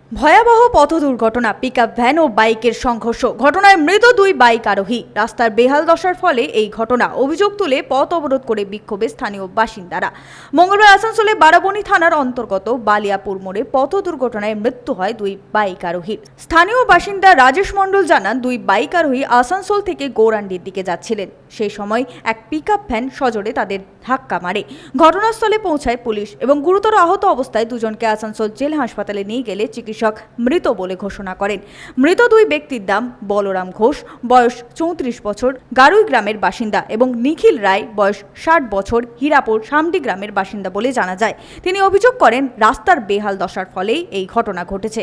ভয়াবহ পথ দুর্ঘটনা, পিকআপ ভ্যান ও বাইকের সংঘর্ষ। ঘটনায় মৃত দুই বাইক আরোহী। রাস্তার বেহাল দশার ফলে এই ঘটনা। অভিযোগ তুলে পথ অবরোধ করে বিক্ষোভে স্থানীয় বাসিন্দারা। মঙ্গলবার আসানসোলে বারাবণী থানার অন্তর্গত বালিয়াপুর মোড়ে পথ দুর্ঘটনায় মৃত্যু হয় দুই বাইক আরোহীর। স্থানীয় বাসিন্দা রাজেশ মণ্ডল জানান, দুই বাইক আরোহী আসানসোল থেকে গৌরাণ্ডীর দিকে যাচ্ছিলেন। সেই সময় এক পিকআপ ভ্যান সজোরে তাদের ধাক্কা মারে। ঘটনাস্থলে পৌঁছায় পুলিশ এবং গুরুতর আহত অবস্থায় দুজনকে আসানসোল জেল হাসপাতালে নিয়ে গেলে চিকিৎসক মৃত বলে ঘোষণা করেন। মৃত দুই ব্যক্তির নাম বলরাম ঘোষ, বয়স 34 বছর, গারুই গ্রামের বাসিন্দা, এবং নিখিল রায়, বয়স 60 বছর, হীরাপুর শামডি গ্রামের বাসিন্দা বলে জানা যায়। তিনি অভিযোগ করেন, রাস্তার বেহাল দশার ফলেই এই ঘটনা ঘটেছে।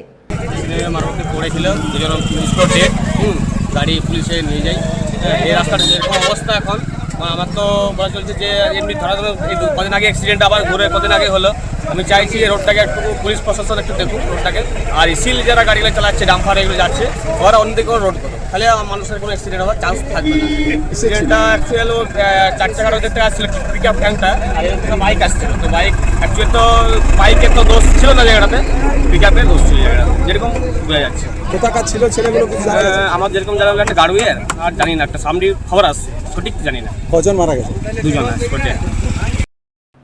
গাড়ি পুলিশে নিয়ে যাই। এই রাস্তার যেরকম অবস্থা এখন, আমার তো বলা চলছে যে এমনি ধরা এই কদিন আগে অ্যাক্সিডেন্ট আবার ঘুরে কদিন আগে হলো। আমি চাইছি এই রোডটাকে একটু পুলিশ প্রশাসন একটু দেখুক রোডটাকে, আর সিল যারা গাড়িগুলো চালাচ্ছে, ডাম্পার এগুলো যাচ্ছে, ওরা অন্যদিকে রোড করো, তাহলে মানুষের কোনো অ্যাক্সিডেন্ট হওয়ার চান্স থাকবে না। অ্যাক্সিডেন্টটা অ্যাকচুয়ালি 4 চাকার ওদেরটা আসছিল পিকআপ ভ্যানটা, আর এর বাইক আসছিল। তো বাইক অ্যাকচুয়ালি তো বাইকের তো দোষ ছিল না জায়গাটাতে, পিকআপের দোষ ছিল জায়গাটা, যেরকম বোঝা যাচ্ছে। কোথাকার ছিল ছেলেগুলো? আমার যেরকম জানা একটা গাড়ুইয়ের, আর জানি না একটা সামডির খবর আসছে, সঠিক জানি না। কজন মারা গেছে? দুজন স্পটে।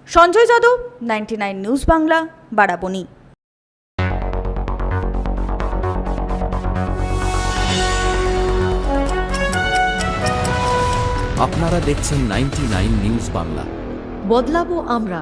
সঞ্জয় যাদব, 99 নিউজ বাংলা, বারাবণী। আপনারা দেখছেন 99 নিউজ বাংলা। বদলাবো আমরা।